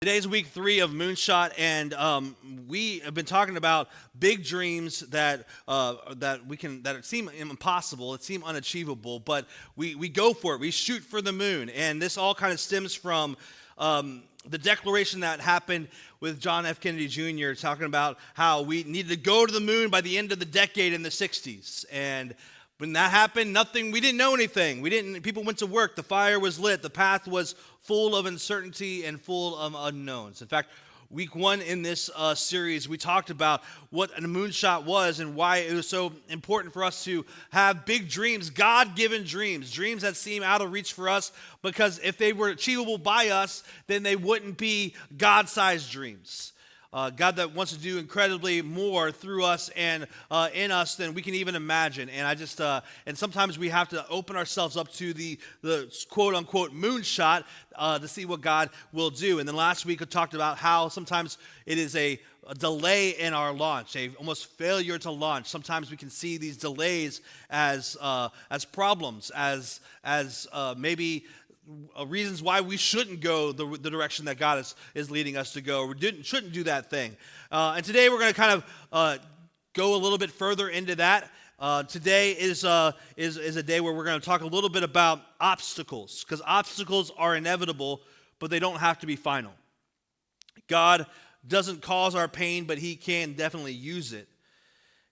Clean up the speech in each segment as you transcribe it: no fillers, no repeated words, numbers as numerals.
Today's week 3 of Moonshot, and we have been talking about big dreams that seem impossible, that seem unachievable, but we go for it. We shoot for the moon, and this all kind of stems from the declaration that happened with John F. Kennedy Jr. talking about how we needed to go to the moon by the end of the decade in the 60s, and when that happened, we didn't know anything. People went to work, the fire was lit, the path was full of uncertainty and full of unknowns. In fact, week 1 in this series, we talked about what a moonshot was and why it was so important for us to have big dreams, God-given dreams that seem out of reach for us, because if they were achievable by us, then they wouldn't be God-sized dreams. God that wants to do incredibly more through us and in us than we can even imagine. And and sometimes we have to open ourselves up to the quote unquote moonshot to see what God will do. And then last week we talked about how sometimes it is a delay in our launch, almost failure to launch. Sometimes we can see these delays as problems, as maybe reasons why we shouldn't go the direction that God is leading us to go. We shouldn't do that thing. And today we're going to kind of go a little bit further into that. Today is a day where we're going to talk a little bit about obstacles, because obstacles are inevitable, but they don't have to be final. God doesn't cause our pain, but He can definitely use it.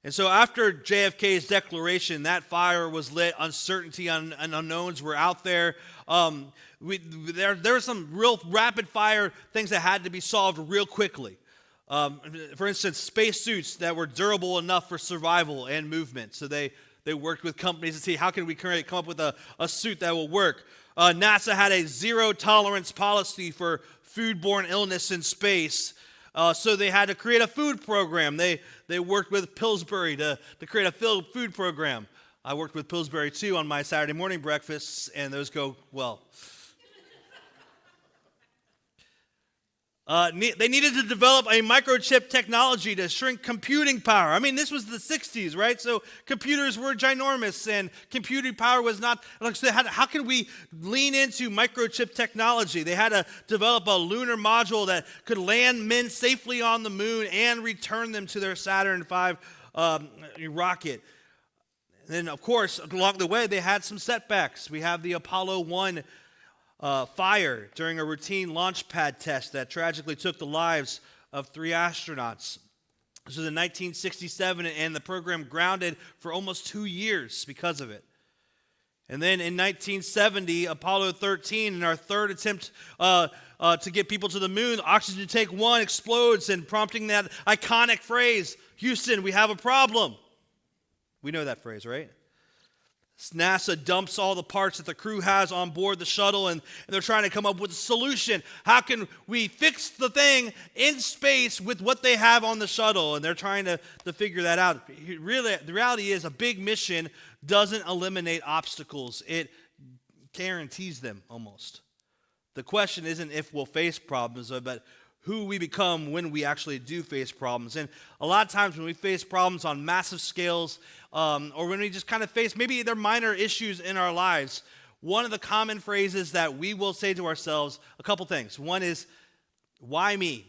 And so after JFK's declaration, that fire was lit, uncertainty and unknowns were out there. There were some real rapid fire things that had to be solved real quickly. For instance, spacesuits that were durable enough for survival and movement. So they worked with companies to see how can we come up with a suit that will work. NASA had a zero tolerance policy for foodborne illness in space. So they had to create a food program. They worked with Pillsbury to create a food program. I worked with Pillsbury too on my Saturday morning breakfasts, and those go well. They needed to develop a microchip technology to shrink computing power. I mean, this was the 60s, right? So computers were ginormous, and computing power was not. So how can we lean into microchip technology? They had to develop a lunar module that could land men safely on the moon and return them to their Saturn V rocket. And then, of course, along the way, they had some setbacks. We have the Apollo 1 fire during a routine launch pad test that tragically took the lives of 3 astronauts. This was in 1967, and the program grounded for almost 2 years because of it. And then in 1970, Apollo 13, in our third attempt to get people to the moon, oxygen tank 1 explodes, and prompting that iconic phrase, "Houston, we have a problem." We know that phrase, right? NASA dumps all the parts that the crew has on board the shuttle, and they're trying to come up with a solution. How can we fix the thing in space with what they have on the shuttle? And they're trying to figure that out. Really, the reality is a big mission doesn't eliminate obstacles. It guarantees them almost. The question isn't if we'll face problems, but who we become when we actually do face problems. And a lot of times when we face problems on massive scales, or when we just kind of face maybe they're minor issues in our lives, one of the common phrases that we will say to ourselves, a couple things. One is, why me?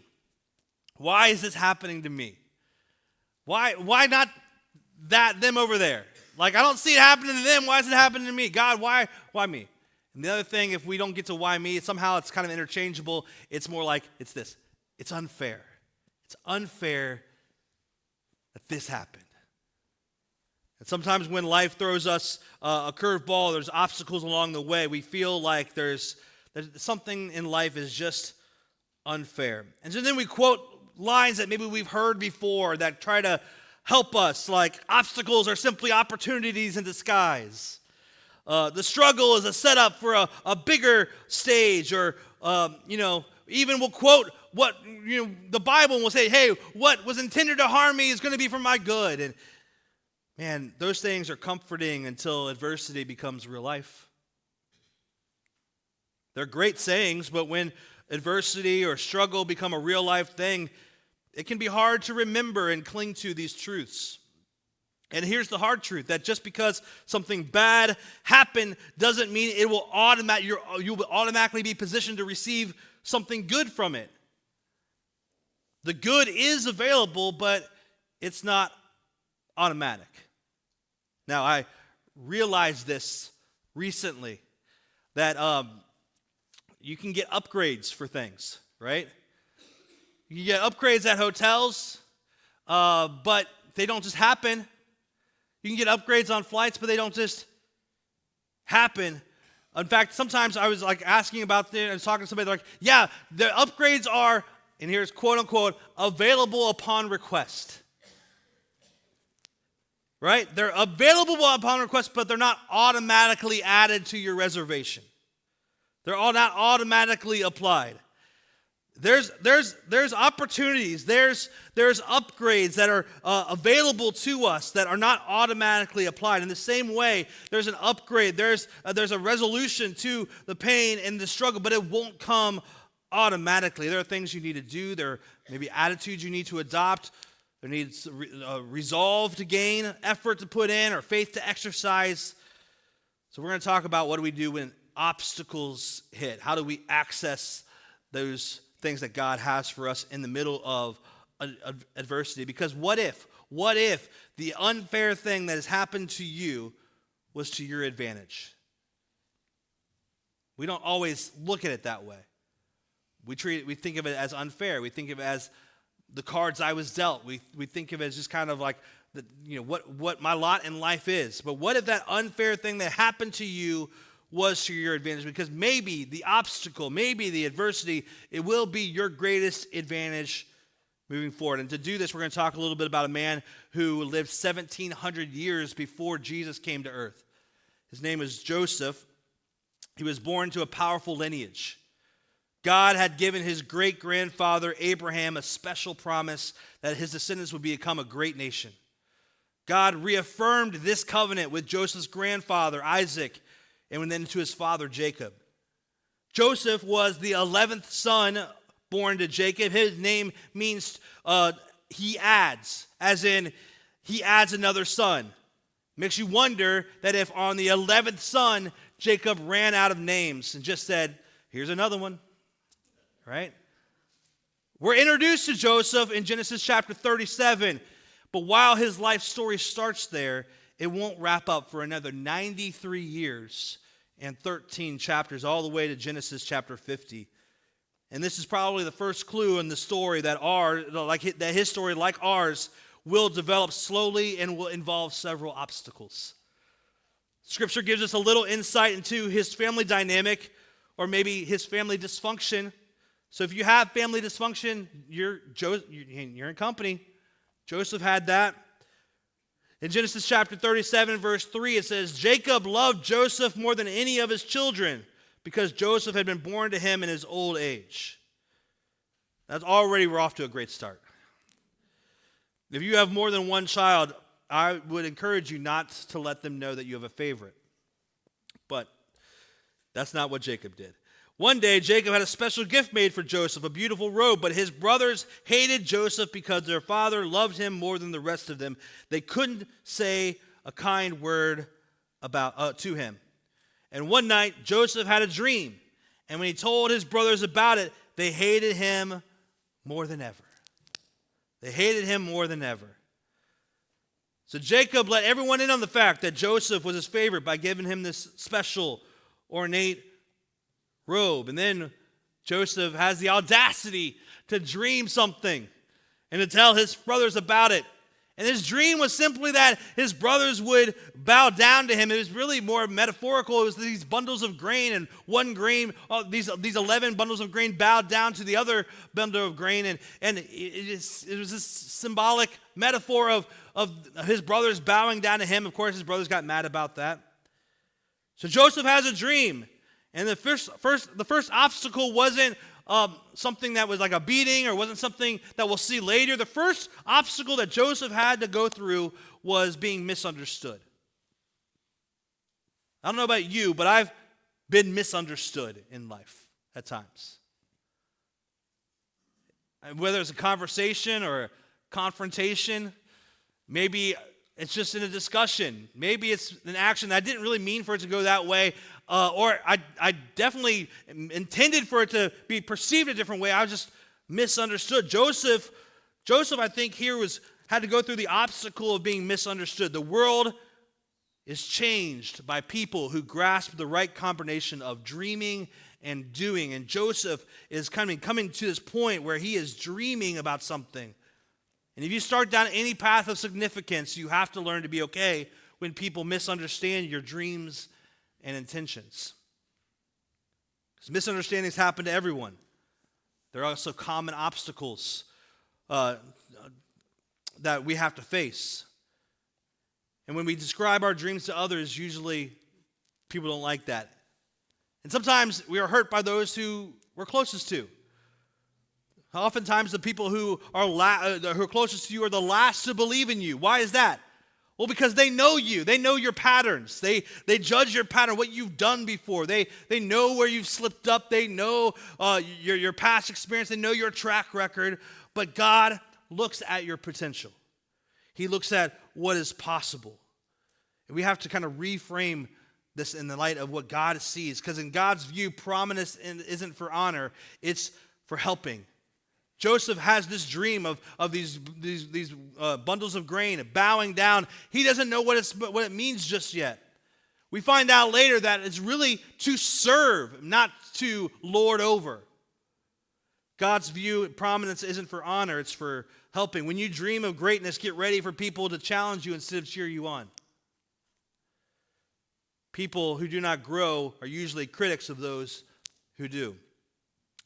Why is this happening to me? Why not them over there? Like, I don't see it happening to them. Why is it happening to me? God, why me? And the other thing, if we don't get to why me, somehow it's kind of interchangeable. It's more like, it's this. It's unfair. It's unfair that this happened. And sometimes when life throws us a curveball, there's obstacles along the way, we feel like there's something in life is just unfair. And so then we quote lines that maybe we've heard before that try to help us, like, obstacles are simply opportunities in disguise. The struggle is a setup for a bigger stage, or, even we'll quote what, the Bible will say, hey, what was intended to harm me is going to be for my good. And man, those things are comforting until adversity becomes real life. They're great sayings, but when adversity or struggle become a real life thing, it can be hard to remember and cling to these truths. And here's the hard truth, that just because something bad happened doesn't mean it will you will automatically be positioned to receive something good from it. The good is available, but it's not automatic. Now, I realized this recently, that you can get upgrades for things, right? You can get upgrades at hotels, but they don't just happen. You can get upgrades on flights, but they don't just happen. In fact, sometimes I was like asking about this, I was talking to somebody, they're like, yeah, the upgrades are, and here's quote unquote, available upon request. Right? They're available upon request, but they're not automatically added to your reservation. They're all not automatically applied. There's opportunities, there's upgrades that are available to us that are not automatically applied. In the same way, there's an upgrade, there's a resolution to the pain and the struggle, but it won't come automatically. There are things you need to do, there are maybe attitudes you need to adopt, there needs resolve to gain, effort to put in, or faith to exercise. So we're going to talk about what do we do when obstacles hit. How do we access those things that God has for us in the middle of adversity? Because what if the unfair thing that has happened to you was to your advantage? We don't always look at it that way. We think of it as unfair. We think of it as the cards I was dealt. We think of it as just kind of like what my lot in life is. But what if that unfair thing that happened to you was to your advantage? Because maybe the obstacle, maybe the adversity, it will be your greatest advantage moving forward. And to do this, we're going to talk a little bit about a man who lived 1,700 years before Jesus came to earth. His name is Joseph. He was born to a powerful lineage. God had given his great-grandfather Abraham a special promise that his descendants would become a great nation. God reaffirmed this covenant with Joseph's grandfather Isaac and then to his father Jacob. Joseph was the 11th son born to Jacob. His name means he adds, as in he adds another son. Makes you wonder that if on the 11th son, Jacob ran out of names and just said, here's another one. Right? We're introduced to Joseph in Genesis chapter 37, but while his life story starts there, it won't wrap up for another 93 years and 13 chapters, all the way to Genesis chapter 50. And this is probably the first clue in the story that his story, like ours, will develop slowly and will involve several obstacles. Scripture gives us a little insight into his family dynamic, or maybe his family dysfunction. So if you have family dysfunction, you're in company. Joseph had that. In Genesis chapter 37, verse 3, it says, Jacob loved Joseph more than any of his children because Joseph had been born to him in his old age. We're off to a great start. If you have more than one child, I would encourage you not to let them know that you have a favorite. But that's not what Jacob did. One day, Jacob had a special gift made for Joseph, a beautiful robe, but his brothers hated Joseph because their father loved him more than the rest of them. They couldn't say a kind word to him. And one night, Joseph had a dream, and when he told his brothers about it, they hated him more than ever. They hated him more than ever. So Jacob let everyone in on the fact that Joseph was his favorite by giving him this special, ornate robe. And then Joseph has the audacity to dream something and to tell his brothers about it. And his dream was simply that his brothers would bow down to him. It was really more metaphorical. It was these bundles of grain, and one grain, these 11 bundles of grain bowed down to the other bundle of grain. And it was this symbolic metaphor of his brothers bowing down to him. Of course, his brothers got mad about that. So Joseph has a dream. And the first obstacle wasn't something that was like a beating, or wasn't something that we'll see later. The first obstacle that Joseph had to go through was being misunderstood. I don't know about you, but I've been misunderstood in life at times. Whether it's a conversation or a confrontation, maybe it's just in a discussion. Maybe it's an action that I didn't really mean for it to go that way. Or I definitely intended for it to be perceived a different way. I was just misunderstood. Joseph, I think, here had to go through the obstacle of being misunderstood. The world is changed by people who grasp the right combination of dreaming and doing. And Joseph is coming to this point where he is dreaming about something. And if you start down any path of significance, you have to learn to be okay when people misunderstand your dreams and intentions. Because misunderstandings happen to everyone. There are also common obstacles that we have to face. And when we describe our dreams to others, usually people don't like that. And sometimes we are hurt by those who we're closest to. Oftentimes the people who are closest to you are the last to believe in you. Why is that? Well, because they know you. They know your patterns. They judge your pattern, what you've done before. They know where you've slipped up. They know your past experience. They know your track record. But God looks at your potential. He looks at what is possible. And we have to kind of reframe this in the light of what God sees. Because in God's view, prominence isn't for honor. It's for helping. Joseph has this dream of these bundles of grain bowing down. He doesn't know what it means just yet. We find out later that it's really to serve, not to lord over. God's view, prominence isn't for honor, it's for helping. When you dream of greatness, get ready for people to challenge you instead of cheer you on. People who do not grow are usually critics of those who do.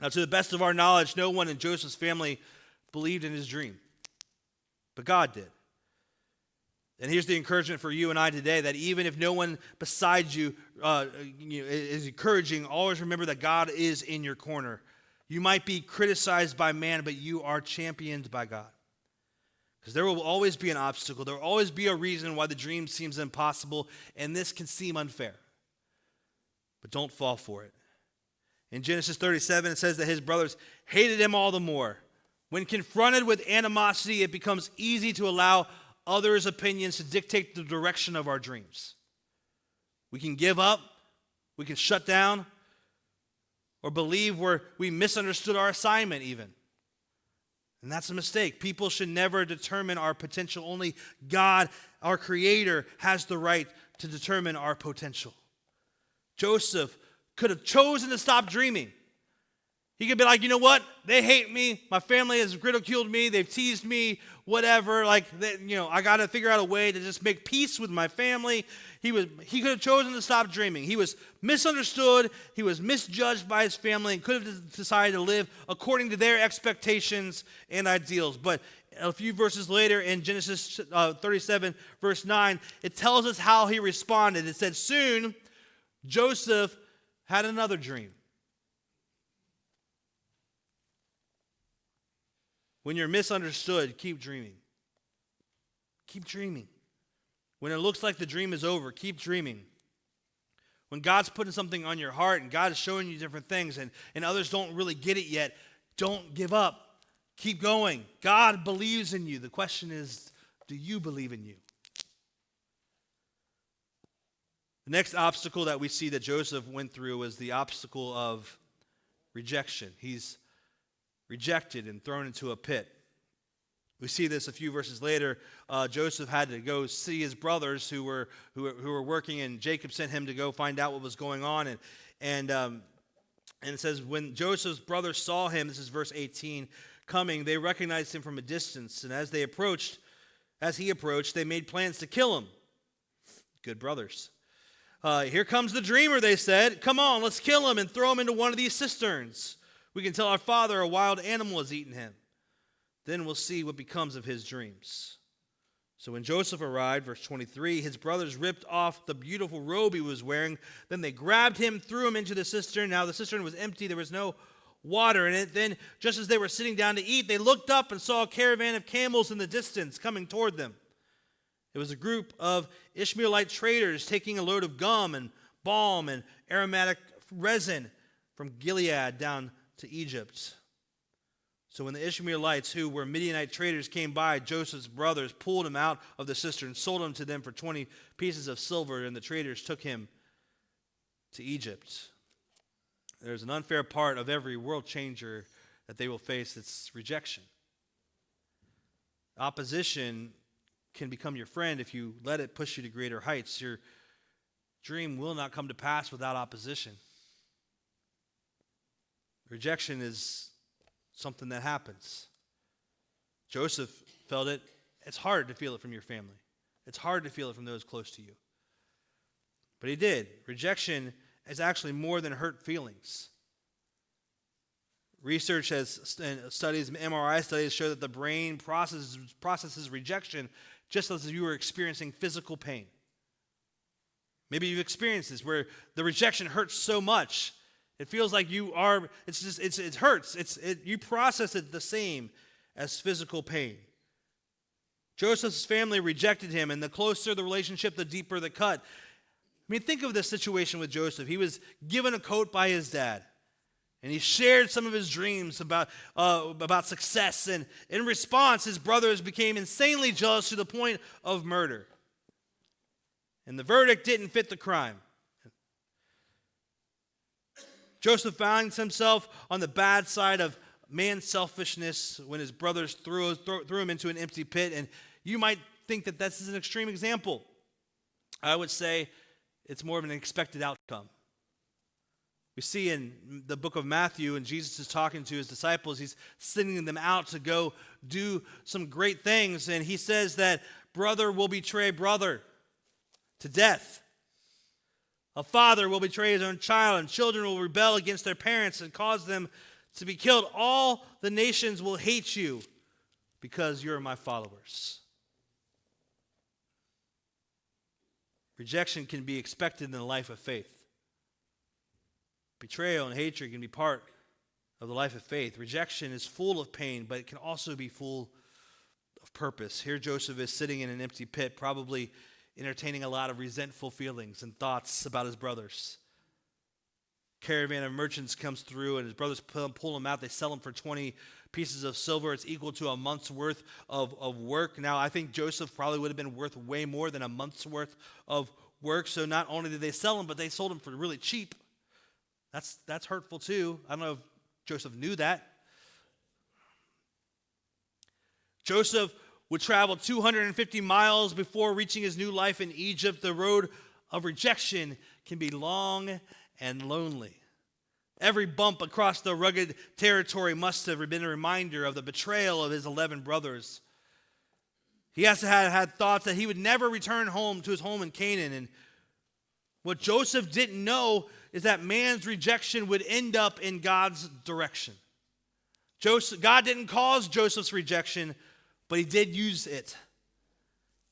Now, to the best of our knowledge, no one in Joseph's family believed in his dream, but God did. And here's the encouragement for you and I today, that even if no one besides you is encouraging, always remember that God is in your corner. You might be criticized by man, but you are championed by God. Because there will always be an obstacle. There will always be a reason why the dream seems impossible, and this can seem unfair. But don't fall for it. In Genesis 37, it says that his brothers hated him all the more. When confronted with animosity, it becomes easy to allow others' opinions to dictate the direction of our dreams. We can give up, we can shut down, or believe we misunderstood our assignment even. And that's a mistake. People should never determine our potential. Only God, our Creator, has the right to determine our potential. Joseph could have chosen to stop dreaming. He could be like, you know what? They hate me. My family has ridiculed me. They've teased me, whatever. I got to figure out a way to just make peace with my family. He could have chosen to stop dreaming. He was misunderstood. He was misjudged by his family and could have decided to live according to their expectations and ideals. But a few verses later in Genesis 37, verse 9, it tells us how he responded. It said, soon Joseph had another dream. When you're misunderstood, keep dreaming. Keep dreaming. When it looks like the dream is over, keep dreaming. When God's putting something on your heart and God is showing you different things and others don't really get it yet, don't give up. Keep going. God believes in you. The question is, do you believe in you? The next obstacle that we see that Joseph went through was the obstacle of rejection. He's rejected and thrown into a pit. We see this a few verses later. Joseph had to go see his brothers who were working, and Jacob sent him to go find out what was going on. And it says, when Joseph's brothers saw him, this is verse 18, coming, they recognized him from a distance. And as he approached, they made plans to kill him. Good brothers. Here comes the dreamer, they said. Come on, let's kill him and throw him into one of these cisterns. We can tell our father a wild animal has eaten him. Then we'll see what becomes of his dreams. So when Joseph arrived, verse 23, his brothers ripped off the beautiful robe he was wearing. Then they grabbed him, threw him into the cistern. Now the cistern was empty. There was no water in it. Then just as they were sitting down to eat, they looked up and saw a caravan of camels in the distance coming toward them. It was a group of Ishmaelite traders taking a load of gum and balm and aromatic resin from Gilead down to Egypt. So when the Ishmaelites, who were Midianite traders, came by, Joseph's brothers pulled him out of the cistern, sold him to them for 20 pieces of silver, and the traders took him to Egypt. There's an unfair part of every world changer that they will face, it's rejection. Opposition can become your friend if you let it push you to greater heights. Your dream will not come to pass without opposition. Rejection is something that happens. Joseph felt it. It's hard to feel it from your family. It's hard to feel it from those close to you. But he did. Rejection is actually more than hurt feelings. Research and studies, MRI studies show that the brain processes rejection just as if you were experiencing physical pain. Maybe you've experienced this where the rejection hurts so much. It feels like it hurts. You process it the same as physical pain. Joseph's family rejected him, and the closer the relationship, the deeper the cut. I mean, think of this situation with Joseph. He was given a coat by his dad, and he shared some of his dreams about success. And in response, his brothers became insanely jealous to the point of murder. And the verdict didn't fit the crime. Joseph finds himself on the bad side of man's selfishness when his brothers threw him into an empty pit. And you might think that this is an extreme example. I would say it's more of an expected outcome. We see in the book of Matthew, and Jesus is talking to his disciples, he's sending them out to go do some great things. And he says that brother will betray brother to death. A father will betray his own child, and children will rebel against their parents and cause them to be killed. All the nations will hate you because you're my followers. Rejection can be expected in the life of faith. Betrayal and hatred can be part of the life of faith. Rejection is full of pain, but it can also be full of purpose. Here Joseph is sitting in an empty pit, probably entertaining a lot of resentful feelings and thoughts about his brothers. Caravan of merchants comes through, and his brothers pull him out. They sell him for 20 pieces of silver. It's equal to a month's worth of work. Now, I think Joseph probably would have been worth way more than a month's worth of work. So not only did they sell him, but they sold him for really cheap. That's hurtful too. I don't know if Joseph knew that. Joseph would travel 250 miles before reaching his new life in Egypt. The road of rejection can be long and lonely. Every bump across the rugged territory must have been a reminder of the betrayal of his 11 brothers. He has to have had thoughts that he would never return home to his home in Canaan. And what Joseph didn't know is that man's rejection would end up in God's direction. God didn't cause Joseph's rejection, but he did use it.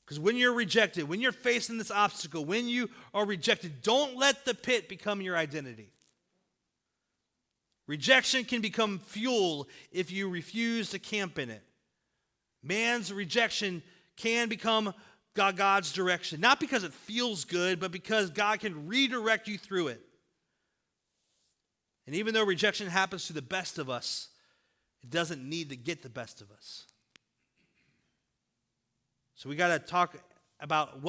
Because when you're rejected, when you're facing this obstacle, when you are rejected, don't let the pit become your identity. Rejection can become fuel if you refuse to camp in it. Man's rejection can become God's direction. Not because it feels good, but because God can redirect you through it. And even though rejection happens to the best of us, it doesn't need to get the best of us. So we got to talk about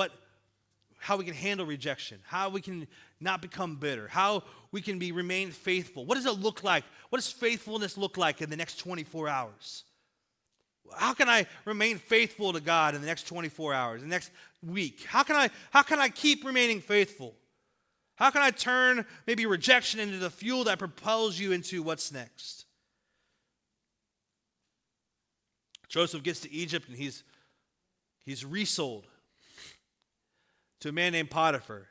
how we can handle rejection, how we can not become bitter, how we can remain faithful. What does it look like? What does faithfulness look like in the next 24 hours? How can I remain faithful to God in the next 24 hours, the next week? How can I keep remaining faithful? How can I turn maybe rejection into the fuel that propels you into what's next? Joseph gets to Egypt and he's resold to a man named Potiphar.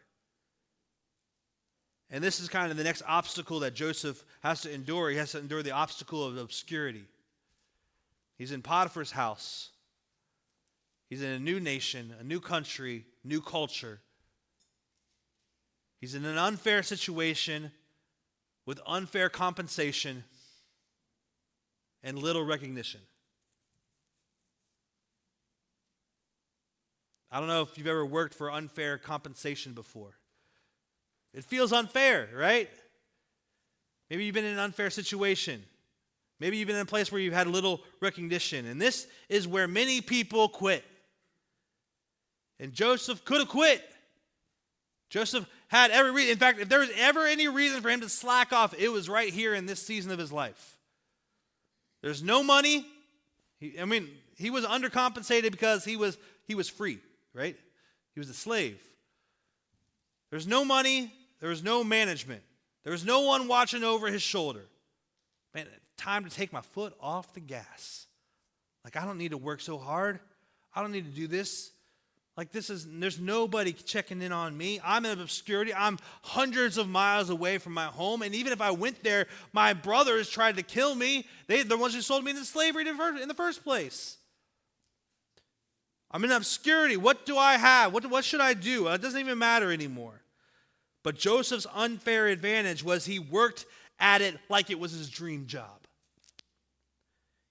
And this is kind of the next obstacle that Joseph has to endure. He has to endure the obstacle of obscurity. He's in Potiphar's house. He's in a new nation, a new country, new culture. He's in an unfair situation with unfair compensation and little recognition. I don't know if you've ever worked for unfair compensation before. It feels unfair, right? Maybe you've been in an unfair situation. Maybe you've been in a place where you've had little recognition. And this is where many people quit. And Joseph could have quit. Joseph had every reason. In fact, if there was ever any reason for him to slack off, it was right here in this season of his life. There's no money. He was undercompensated because he was free, right? He was a slave. There's no money. There was no management. There was no one watching over his shoulder. Man, time to take my foot off the gas. Like, I don't need to work so hard. I don't need to do this. Like, there's nobody checking in on me. I'm in obscurity. I'm hundreds of miles away from my home. And even if I went there, my brothers tried to kill me. They're the ones who sold me into slavery in the first place. I'm in obscurity. What do I have? What should I do? It doesn't even matter anymore. But Joseph's unfair advantage was he worked at it like it was his dream job.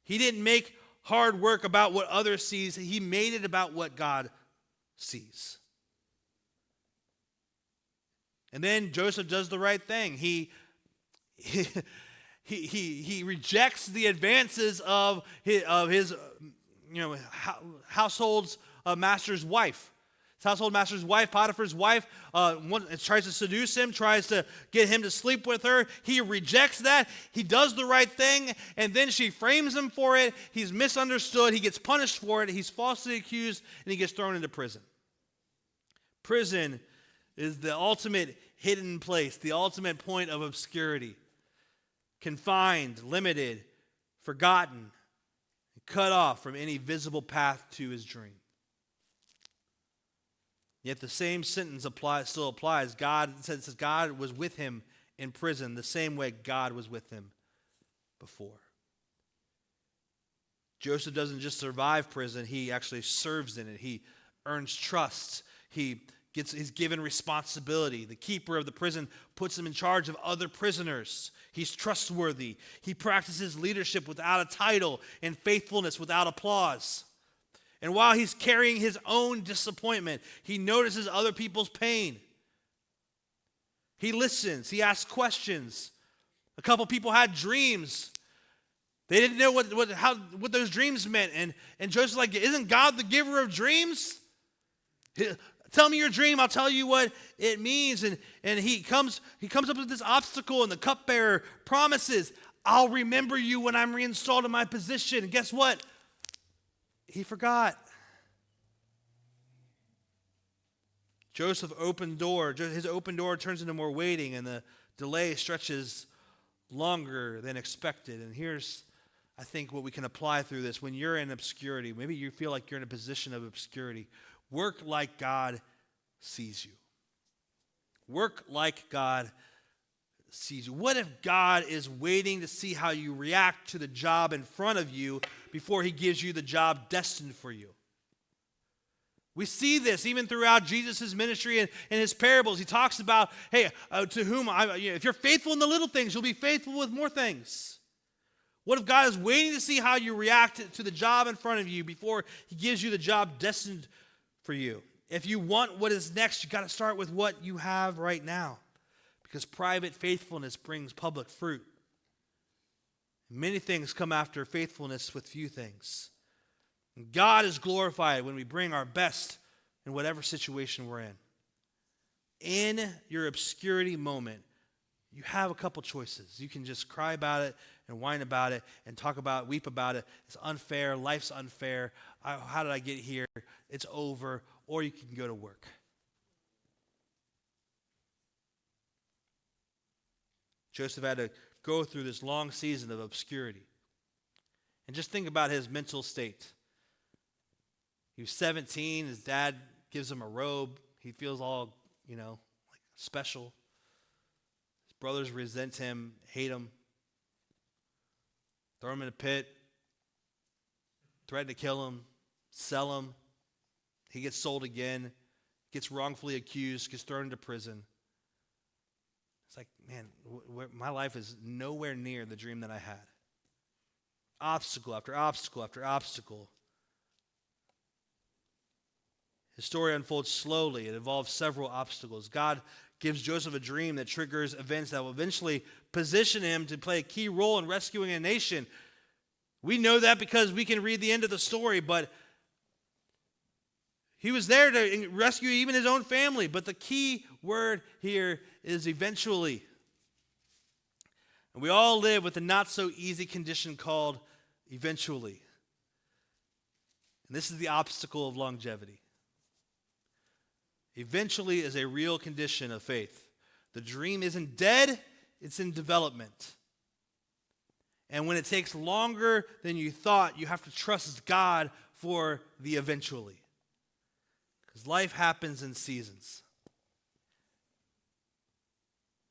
He didn't make hard work about what others sees. He made it about what God sees. And then Joseph does the right thing. He rejects the advances of his household's master's wife. His household master's wife, Potiphar's wife, tries to seduce him, tries to get him to sleep with her. He rejects that. He does the right thing, and then she frames him for it. He's misunderstood. He gets punished for it. He's falsely accused, and he gets thrown into prison. Prison is the ultimate hidden place, the ultimate point of obscurity. Confined, limited, forgotten, cut off from any visible path to his dream. Yet the same sentence still applies. God says God was with him in prison the same way God was with him before. Joseph doesn't just survive prison, he actually serves in it. He earns trust. He's given responsibility. The keeper of the prison puts him in charge of other prisoners. He's trustworthy. He practices leadership without a title and faithfulness without applause. And while he's carrying his own disappointment, he notices other people's pain. He listens. He asks questions. A couple people had dreams. They didn't know what those dreams meant. And Joseph's like, isn't God the giver of dreams? Tell me your dream. I'll tell you what it means. And he comes up with this obstacle, and the cupbearer promises, I'll remember you when I'm reinstalled in my position. And guess what? He forgot. His open door turns into more waiting, and the delay stretches longer than expected. And here's, I think, what we can apply through this. When you're in obscurity, maybe you feel like you're in a position of obscurity, work like God sees you. Work like God sees you. What if God is waiting to see how you react to the job in front of you before he gives you the job destined for you? We see this even throughout Jesus' ministry and his parables. He talks about, hey, to whom, if you're faithful in the little things, you'll be faithful with more things. What if God is waiting to see how you react to the job in front of you before he gives you the job destined for you? If you want what is next, you got to start with what you have right now. Because private faithfulness brings public fruit. Many things come after faithfulness with few things. And God is glorified when we bring our best in whatever situation we're in. In your obscurity moment, you have a couple choices. You can just cry about it and whine about it and weep about it. It's unfair. Life's unfair. How did I get here? It's over. Or you can go to work. Joseph had to go through this long season of obscurity. And just think about his mental state. He was 17. His dad gives him a robe. He feels all, like special. His brothers resent him, hate him, throw him in a pit, threaten to kill him, sell him. He gets sold again, gets wrongfully accused, gets thrown into prison. It's like, man, my life is nowhere near the dream that I had. Obstacle after obstacle after obstacle. His story unfolds slowly. It involves several obstacles. God gives Joseph a dream that triggers events that will eventually position him to play a key role in rescuing a nation. We know that because we can read the end of the story, but he was there to rescue even his own family. But the key word here is eventually. And we all live with a not so easy condition called eventually. And this is the obstacle of longevity. Eventually is a real condition of faith. The dream isn't dead, it's in development. And when it takes longer than you thought, you have to trust God for the eventually. Because life happens in seasons.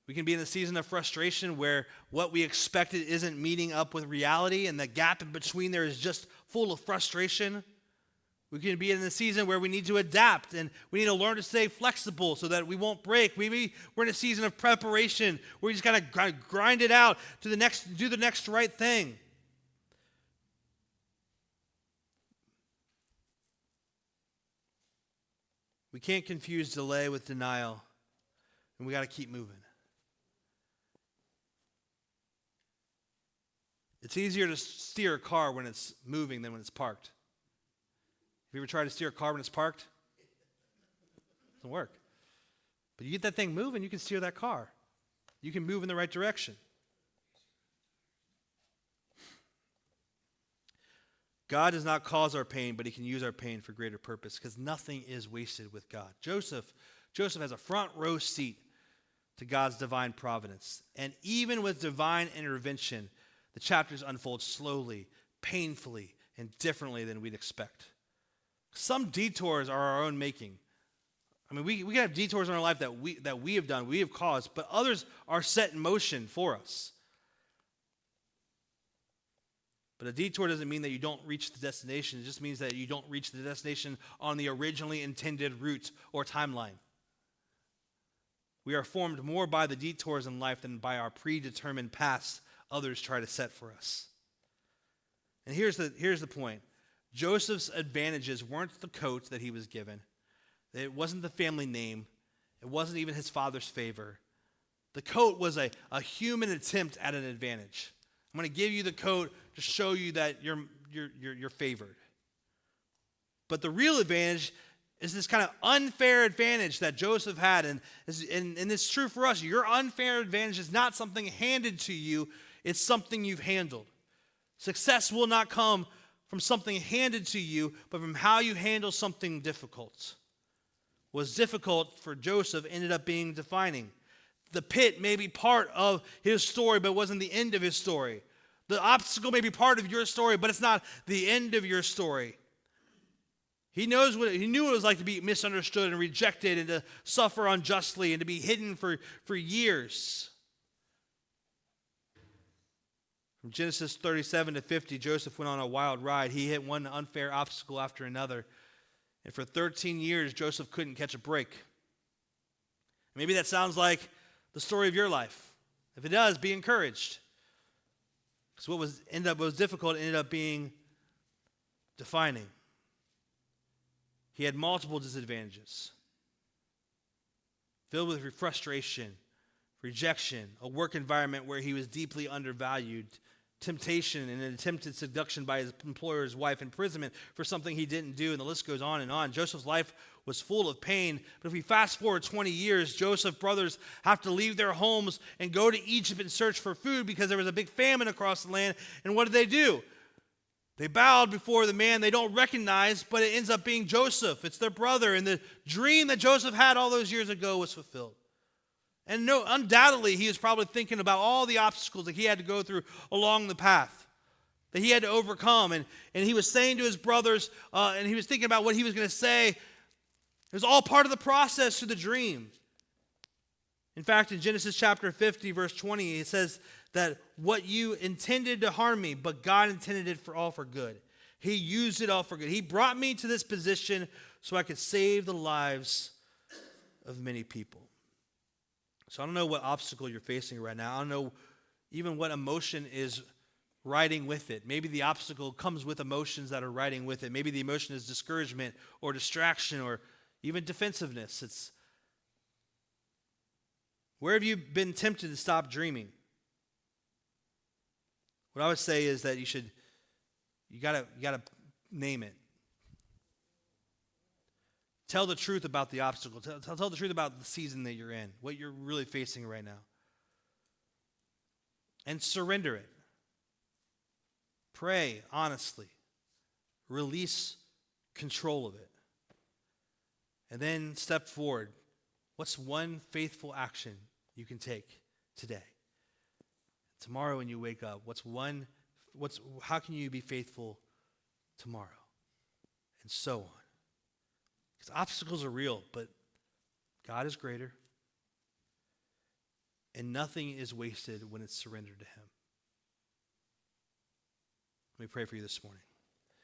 We can be in a season of frustration where what we expected isn't meeting up with reality, and the gap in between there is just full of frustration. We can be in a season where we need to adapt and we need to learn to stay flexible so that we won't break. Maybe we're in a season of preparation where we just got to grind it out to do the next right thing. We can't confuse delay with denial, and we got to keep moving. It's easier to steer a car when it's moving than when it's parked. Have you ever tried to steer a car when it's parked? It doesn't work. But you get that thing moving, you can steer that car. You can move in the right direction. God does not cause our pain, but he can use our pain for greater purpose, because nothing is wasted with God. Joseph has a front row seat to God's divine providence. And even with divine intervention, the chapters unfold slowly, painfully, and differently than we'd expect. Some detours are our own making. I mean, we can have detours in our life that we have done, we have caused, but others are set in motion for us. But a detour doesn't mean that you don't reach the destination. It just means that you don't reach the destination on the originally intended route or timeline. We are formed more by the detours in life than by our predetermined paths others try to set for us. And here's the point. Joseph's advantages weren't the coat that he was given. It wasn't the family name. It wasn't even his father's favor. The coat was a human attempt at an advantage. I'm going to give you the coat to show you that you're favored. But the real advantage is this kind of unfair advantage that Joseph had. And it's true for us. Your unfair advantage is not something handed to you. It's something you've handled. Success will not come from something handed to you, but from how you handle something difficult. What was difficult for Joseph ended up being defining. The pit may be part of his story, but it wasn't the end of his story. The obstacle may be part of your story, but it's not the end of your story. He knew what it was like to be misunderstood and rejected and to suffer unjustly and to be hidden for years. From Genesis 37 to 50, Joseph went on a wild ride. He hit one unfair obstacle after another. And for 13 years, Joseph couldn't catch a break. Maybe that sounds like the story of your life. If it does, be encouraged. Because what was difficult ended up being defining. He had multiple disadvantages. Filled with frustration, rejection, a work environment where he was deeply undervalued, temptation and an attempted seduction by his employer's wife, imprisonment for something he didn't do, and the list goes on and on. Joseph's life was full of pain, but if we fast forward 20 years, Joseph's brothers have to leave their homes and go to Egypt and search for food because there was a big famine across the land, and what do? They bowed before the man they don't recognize, but it ends up being Joseph. It's their brother, and the dream that Joseph had all those years ago was fulfilled. And no, undoubtedly, he was probably thinking about all the obstacles that he had to go through along the path, that he had to overcome. And he was saying to his brothers, and he was thinking about what he was going to say. It was all part of the process to the dream. In fact, in Genesis chapter 50, verse 20, it says that what you intended to harm me, but God intended it for good. He used it all for good. He brought me to this position so I could save the lives of many people. So I don't know what obstacle you're facing right now. I don't know even what emotion is riding with it. Maybe the obstacle comes with emotions that are riding with it. Maybe the emotion is discouragement or distraction or even defensiveness. It's where have you been tempted to stop dreaming? What I would say is that you gotta name it. Tell the truth about the obstacle. Tell the truth about the season that you're in, what you're really facing right now. And surrender it. Pray honestly. Release control of it. And then step forward. What's one faithful action you can take today? Tomorrow when you wake up, how can you be faithful tomorrow? And so on. Because obstacles are real, but God is greater. And nothing is wasted when it's surrendered to him. Let me pray for you this morning.